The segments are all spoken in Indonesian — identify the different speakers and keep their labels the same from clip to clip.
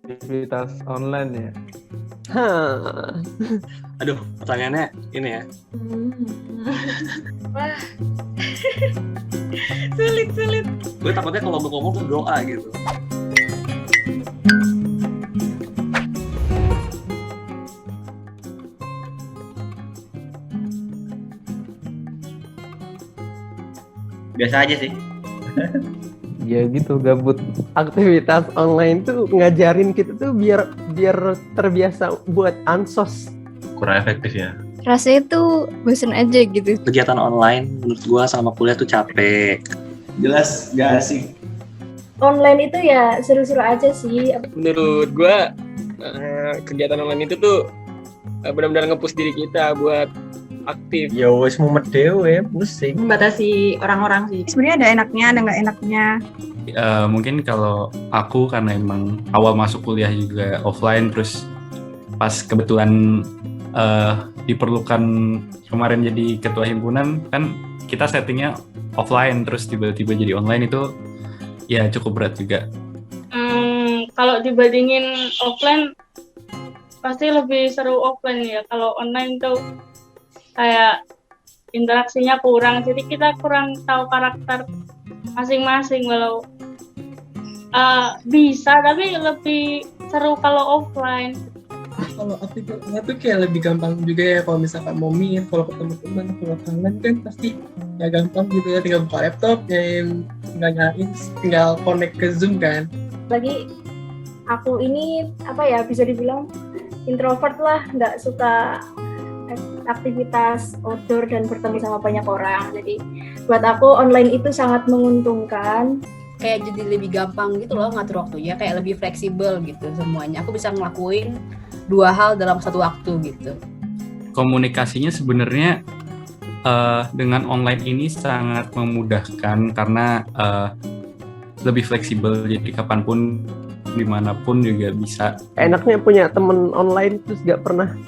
Speaker 1: aktivitas online ya.
Speaker 2: Hah.
Speaker 3: Aduh, pertanyaannya ini ya.
Speaker 4: Wah. sulit.
Speaker 3: Gue takutnya kalau lu ngomong tuh doa gitu.
Speaker 5: Biasa aja sih.
Speaker 1: Ya gitu, gabut.
Speaker 2: Aktivitas online tuh ngajarin kita tuh biar terbiasa buat ansos.
Speaker 5: Kurang efektif ya.
Speaker 6: Rasanya tuh bosen aja gitu.
Speaker 3: Kegiatan online menurut gue sama kuliah tuh capek.
Speaker 5: Jelas gak asik.
Speaker 4: Online itu ya seru-seru aja sih.
Speaker 7: Menurut gue kegiatan online itu tuh benar-benar nge-push diri kita buat aktif.
Speaker 5: Ya wes mumet dewe, pusing.
Speaker 8: Membatasi orang-orang sih. Sebenarnya ada enaknya, ada nggak enaknya.
Speaker 9: Mungkin kalau aku karena emang awal masuk kuliah juga offline, terus pas kebetulan diperlukan kemarin jadi ketua himpunan, kan kita settingnya offline terus tiba-tiba jadi online, itu ya cukup berat juga.
Speaker 10: Kalau dibandingin offline pasti lebih seru offline ya. Kalau online tuh kayak interaksinya kurang, jadi kita kurang tahu karakter masing-masing. Walau bisa, tapi lebih seru kalau offline.
Speaker 11: Kalau aktivitasnya tuh kayak lebih gampang juga ya, kalau misalkan mau meet, kalau ketemu teman, kalau kangen kan pasti ya gampang gitu ya, tinggal buka laptop, nyalain, tinggal connect ke Zoom kan.
Speaker 4: Lagi aku ini bisa dibilang introvert lah, nggak suka aktivitas outdoor dan bertemu sama banyak orang. Jadi buat aku online itu sangat menguntungkan.
Speaker 8: Kayak jadi lebih gampang gitu loh ngatur waktunya, kayak lebih fleksibel gitu semuanya. Aku bisa ngelakuin 2 hal dalam satu waktu gitu.
Speaker 9: Komunikasinya sebenarnya dengan online ini sangat memudahkan karena lebih fleksibel, jadi kapanpun dimanapun juga bisa.
Speaker 2: Enaknya punya temen online terus gak pernah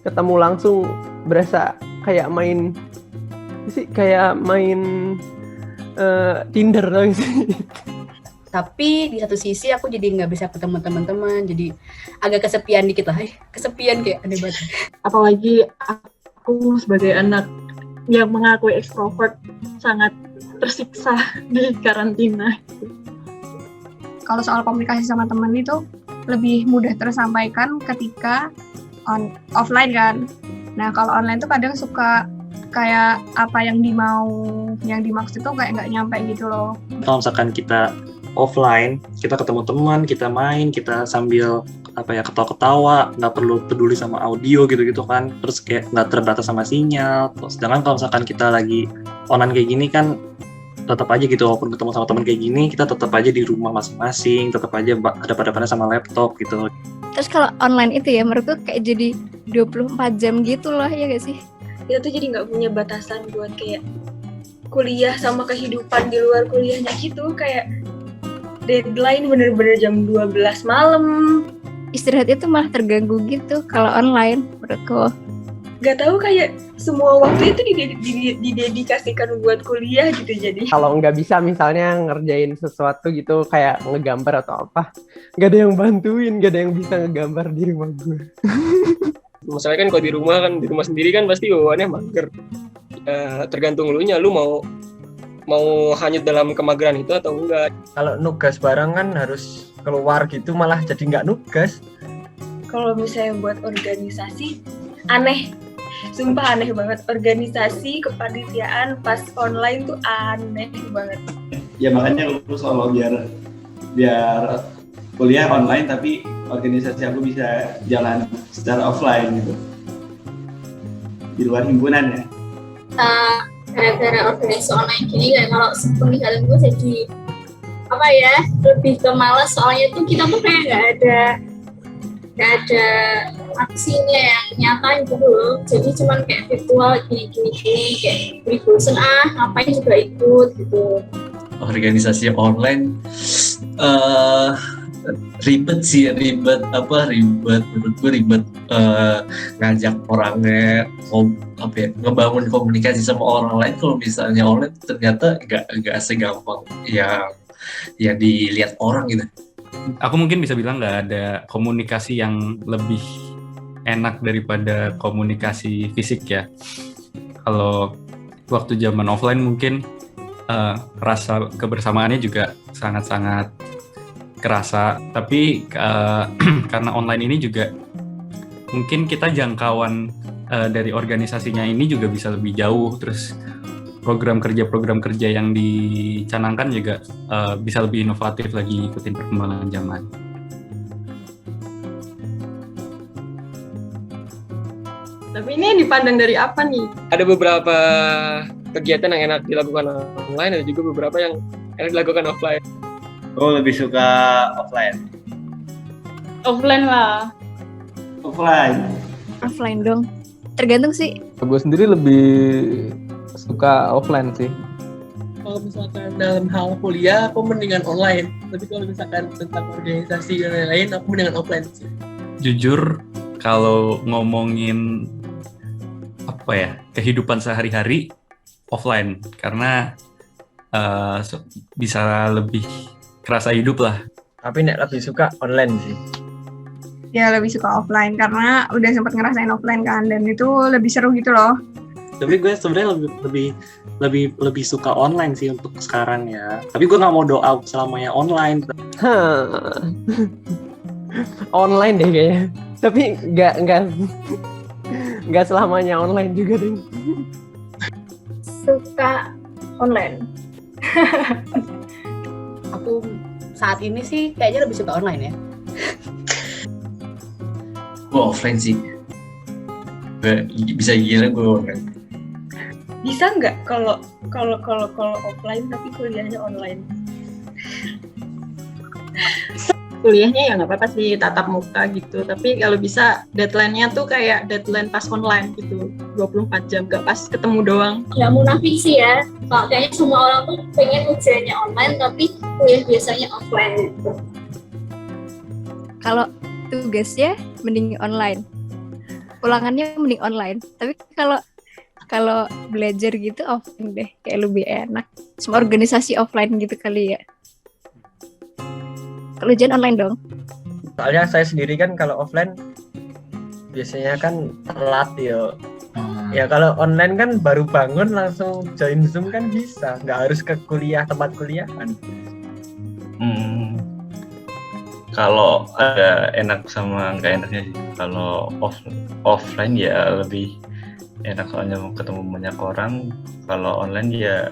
Speaker 2: ketemu langsung, berasa kayak main Tinder dong sih.
Speaker 8: Tapi di satu sisi aku jadi nggak bisa ketemu teman-teman, jadi agak kesepian dikit lah. Kesepian kayak aneh banget.
Speaker 12: Apalagi aku sebagai anak yang mengakui ekstrovert sangat tersiksa di karantina.
Speaker 13: Kalau soal komunikasi sama teman itu lebih mudah tersampaikan ketika offline kan. Nah kalau online tuh kadang suka kayak apa yang dimaksud tuh kayak nggak nyampe gitu loh.
Speaker 3: Kalau misalkan kita offline, kita ketemu teman, kita main, kita sambil ketawa-ketawa, nggak perlu peduli sama audio gitu-gitu kan, terus kayak nggak terbatas sama sinyal. Sedangkan kalau misalkan kita lagi online kayak gini kan tetap aja gitu, walaupun ketemu sama teman kayak gini, kita tetap aja di rumah masing-masing, tetap aja ada pada sama laptop gitu.
Speaker 6: Terus kalau online itu ya menurutku kayak jadi 24 jam gitu loh, ya gak sih?
Speaker 4: Kita tuh jadi nggak punya batasan buat kayak kuliah sama kehidupan di luar kuliahnya gitu, kayak deadline bener-bener jam 12 malam.
Speaker 6: Istirahat itu malah terganggu gitu kalau online menurutku.
Speaker 4: Gak tahu, kayak semua waktu itu didedikasikan buat kuliah gitu. Jadi
Speaker 2: kalau nggak bisa misalnya ngerjain sesuatu gitu kayak ngegambar atau apa, nggak ada yang bantuin, nggak ada yang bisa ngegambar di rumah gue.
Speaker 7: Masalahnya kan kalau di rumah sendiri kan pasti bawaannya mager. Tergantung lu mau hanyut dalam kemageran itu atau enggak.
Speaker 11: Kalau nugas bareng kan harus keluar gitu, malah jadi nggak nugas.
Speaker 4: kalau misalnya buat organisasi aneh, sumpah aneh banget. Organisasi kepanitiaan pas online tuh aneh banget.
Speaker 5: Ya makanya aku selalu biar kuliah online tapi organisasi aku bisa jalan secara offline gitu di luar himpunan ya.
Speaker 14: Gara-gara organisasi online gini kayak kalau peninggalan gue jadi lebih ke malas, soalnya tuh kita tuh kayak nggak ada aksinya yang nyata gitu loh, jadi cuman kayak virtual gini kayak beri bosen ngapain juga ikut gitu.
Speaker 15: Organisasi online ribet menurut gue ribet, ngajak orangnya ngebangun komunikasi sama orang lain. Kalau misalnya online ternyata nggak segampang yang dilihat orang gitu.
Speaker 9: aku mungkin bisa bilang nggak ada komunikasi yang lebih enak daripada komunikasi fisik ya. Kalau waktu zaman offline mungkin rasa kebersamaannya juga sangat-sangat kerasa, tapi karena online ini juga mungkin kita jangkauan dari organisasinya ini juga bisa lebih jauh, terus program kerja yang dicanangkan juga bisa lebih inovatif lagi ngikutin perkembangan zaman.
Speaker 12: Tapi ini dipandang dari apa nih?
Speaker 7: Ada beberapa kegiatan yang enak dilakukan online, ada juga beberapa yang enak dilakukan offline.
Speaker 16: Oh, lebih suka offline.
Speaker 10: Offline lah.
Speaker 6: Offline dong. Tergantung sih.
Speaker 1: Gue sendiri lebih suka offline sih.
Speaker 11: Kalau misalkan dalam hal kuliah, aku mendingan online. Tapi kalau misalkan tentang organisasi dan lain-lain, aku mendingan offline sih.
Speaker 9: Jujur, kalau ngomongin kehidupan sehari-hari offline, karena bisa lebih kerasa hidup lah.
Speaker 2: Tapi nek lebih suka online sih.
Speaker 13: Ya lebih suka offline karena udah sempat ngerasain offline kan, dan itu lebih seru gitu loh.
Speaker 3: Tapi gue sebenarnya lebih suka online sih untuk sekarang ya. Tapi gue nggak mau doa selamanya online.
Speaker 2: Online deh kayaknya. Tapi nggak selamanya online juga deh.
Speaker 4: Suka online.
Speaker 8: Aku saat ini sih kayaknya lebih suka online ya.
Speaker 15: Gue offline sih. Bisa gila gue online.
Speaker 12: Bisa nggak kalau offline tapi kuliahnya online? Kuliahnya ya nggak apa-apa sih tatap muka gitu, tapi kalau bisa deadline-nya tuh kayak deadline pas online gitu, 24 jam, nggak pas ketemu doang.
Speaker 14: Nggak munafik sih ya, kalau kayaknya semua orang tuh pengen ujiannya online tapi kuliah biasanya offline gitu.
Speaker 6: Kalau tugasnya mending online, ulangannya mending online. Tapi kalau belajar gitu offline deh, kayak lebih enak. Semua organisasi offline gitu kali ya. Kalau ujian online dong.
Speaker 2: Soalnya saya sendiri kan kalau offline biasanya kan telat ya. Ya kalau online kan baru bangun langsung join Zoom kan bisa, nggak harus ke tempat kuliah kan.
Speaker 9: Kalau ada enak sama nggak enaknya sih. Kalau offline ya lebih enak soalnya mau ketemu banyak orang. Kalau online ya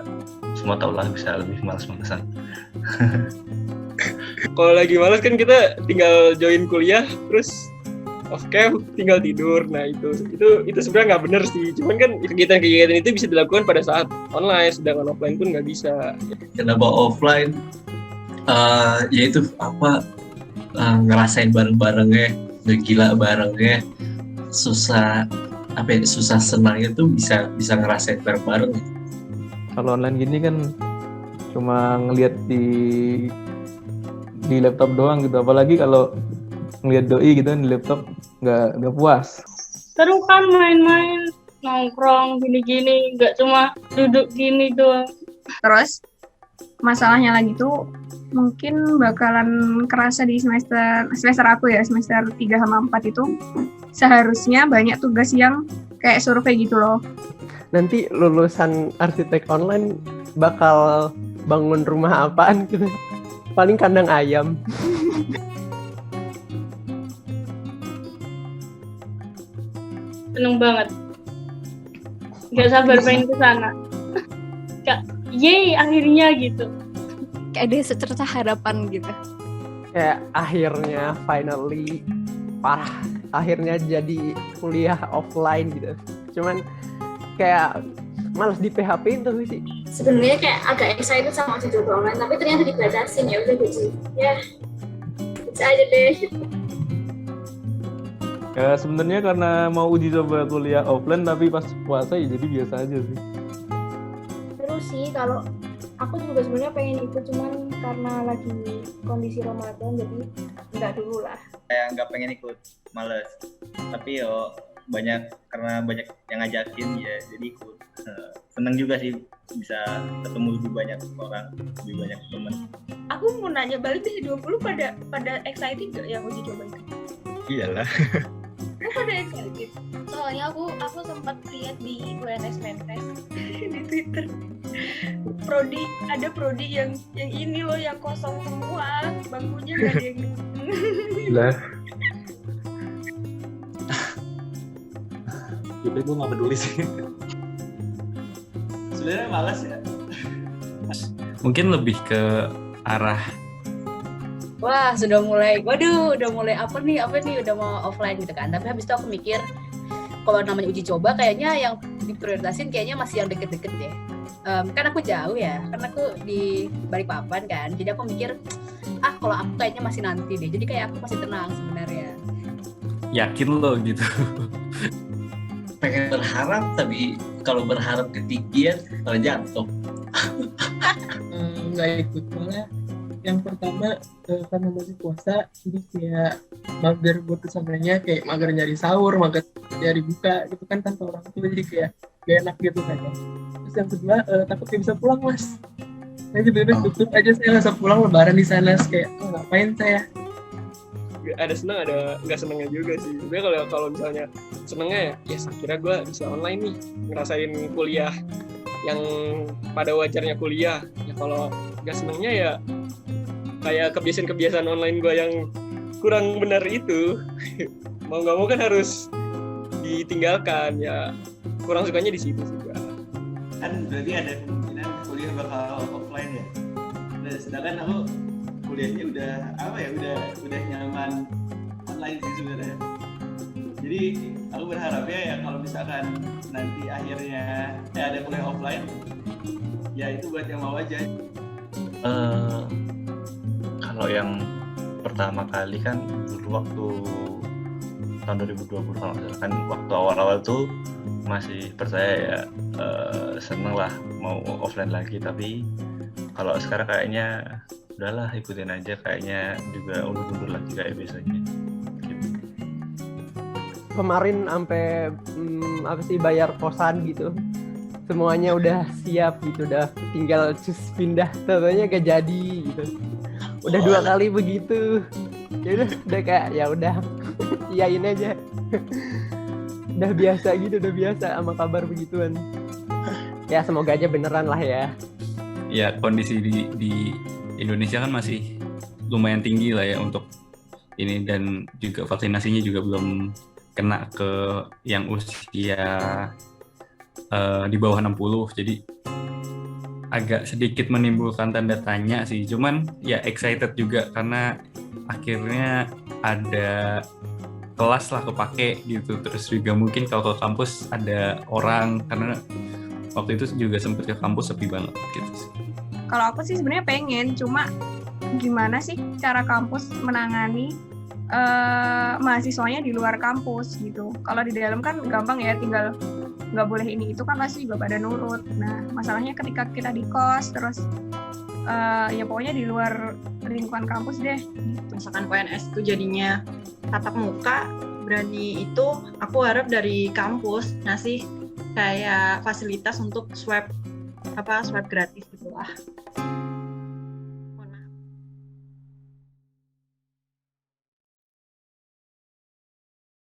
Speaker 9: semua tau lah bisa lebih malas-malasan.
Speaker 7: Kalau lagi malas kan kita tinggal join kuliah terus off cam tinggal tidur. Nah itu sebenarnya nggak bener sih. Cuman kan kegiatan-kegiatan itu bisa dilakukan pada saat online, sedangkan offline pun nggak bisa.
Speaker 15: Kenapa offline? Yaitu ngerasain bareng-barengnya, ngegila barengnya, susah senangnya tuh bisa ngerasain bareng-bareng.
Speaker 1: Kalau online gini kan cuma ngelihat di laptop doang gitu, apalagi kalau ngelihat doi gitu di laptop nggak puas.
Speaker 10: Seru kan main-main, nongkrong gini-gini, nggak cuma duduk gini doang.
Speaker 13: Terus masalahnya lagi tuh mungkin bakalan kerasa di semester aku ya, semester 3 sama 4 itu seharusnya banyak tugas yang kayak survei gitu loh.
Speaker 2: Nanti lulusan arsitek online bakal bangun rumah apaan gitu? Paling kandang ayam.
Speaker 10: Seneng banget. Gak sabar pengen ke sana. Kayak, yeay akhirnya gitu.
Speaker 6: Kayak ada secerca harapan gitu.
Speaker 2: Kayak akhirnya finally parah. Akhirnya jadi kuliah offline gitu. Cuman kayak malas di PHP itu sih.
Speaker 14: Sebenarnya kayak agak excited sama uji coba online, tapi ternyata dibatasin ya udah gitu. Ya, bisa aja deh.
Speaker 1: Ya sebenarnya karena mau uji coba kuliah offline tapi pas puasa ya jadi biasa aja sih.
Speaker 4: Terus sih kalau aku juga sebenarnya pengen ikut, cuman karena lagi kondisi Ramadan jadi nggak dulu lah.
Speaker 16: Kayak nggak pengen ikut, males. Tapi karena banyak yang ngajakin ya, jadi ikut. Seneng juga sih bisa ketemu lebih banyak orang, lebih banyak teman.
Speaker 12: Aku mau nanya balik deh, 20 pada excited gak yang uji coba itu?
Speaker 16: Iyalah.
Speaker 12: Aku pada excited.
Speaker 8: Soalnya aku sempat lihat di UNS Mentes
Speaker 12: di Twitter. Ada prodi yang ini loh, yang kosong semua, bangkunya gak ada yang
Speaker 1: Lah.
Speaker 3: Jadi gue nggak peduli sih.
Speaker 5: Sebenarnya malas ya.
Speaker 9: Mungkin lebih ke arah
Speaker 8: wah udah mulai apa nih udah mau offline gitu kan. Tapi habis itu aku mikir kalau namanya uji coba kayaknya yang diprioritasin kayaknya masih yang deket-deket deh. Kan aku jauh ya, karena aku di Balikpapan kan, jadi aku mikir kalau aku kayaknya masih nanti deh, jadi kayak aku masih tenang sebenarnya.
Speaker 9: yakin lo gitu.
Speaker 15: Pengen berharap, tapi kalau berharap ketinggian malah jatuh.
Speaker 11: Nggak ikut, malah yang pertama karena masih puasa, jadi kayak mager buat kesananya, kayak mager nyari sahur, mager nyari buka gitu kan tanpa orang tua, jadi kayak gak enak gitu kan ya. Terus yang kedua takut gak bisa pulang mas, saya bener-bener tutup aja, saya nggak usah pulang lebaran di sana, kayak ngapain saya.
Speaker 7: Ada senang, ada nggak senangnya juga sih. Sebenarnya kalau misalnya senangnya ya saya kira gue bisa online nih, ngerasain kuliah yang pada wajarnya kuliah. Ya kalau nggak senangnya ya kayak kebiasaan online gue yang kurang benar itu. Mau nggak mau kan harus ditinggalkan, ya kurang sukanya di situ juga.
Speaker 5: Kan berarti ada kemungkinan kuliah bakal offline ya. Nah, sedangkan aku kuliahnya udah nyaman online sih sebenarnya. Jadi aku berharapnya ya kalau misalkan nanti akhirnya ada kuliah offline, ya itu buat yang mau aja.
Speaker 16: Kalau yang pertama kali kan dulu waktu tahun 2020 kalau nggak salah, kan waktu awal-awal tuh masih percaya ya, seneng lah mau offline lagi, tapi kalau sekarang kayaknya udahlah ikutin aja, kayaknya juga undur-undur lagi kayak biasanya gitu.
Speaker 17: Kemarin sampai bayar kosan gitu, semuanya udah siap gitu, udah tinggal cus pindah, tentunya gak jadi gitu, udah 2 kali begitu, ya udah kayak ya udah iyain aja. Udah biasa gitu, udah biasa sama kabar begituan. Ya semoga aja beneran lah ya.
Speaker 9: Ya kondisi di Indonesia kan masih lumayan tinggi lah ya untuk ini, dan juga vaksinasinya juga belum kena ke yang usia di bawah 60, jadi agak sedikit menimbulkan tanda tanya sih. Cuman ya excited juga karena akhirnya ada kelas lah kepake gitu, terus juga mungkin kalau ke kampus ada orang, karena waktu itu juga sempet ke kampus sepi banget gitu sih.
Speaker 13: Kalau aku sih sebenarnya pengen, cuma gimana sih cara kampus menangani mahasiswanya di luar kampus gitu. Kalau di dalam kan gampang ya, tinggal nggak boleh ini itu kan pasti juga pada nurut. Nah masalahnya ketika kita di kos terus ya pokoknya di luar lingkungan kampus deh.
Speaker 12: Misalkan PNS itu jadinya tatap muka, berani itu aku harap dari kampus ngasih kayak fasilitas untuk swab gratis gitu lah.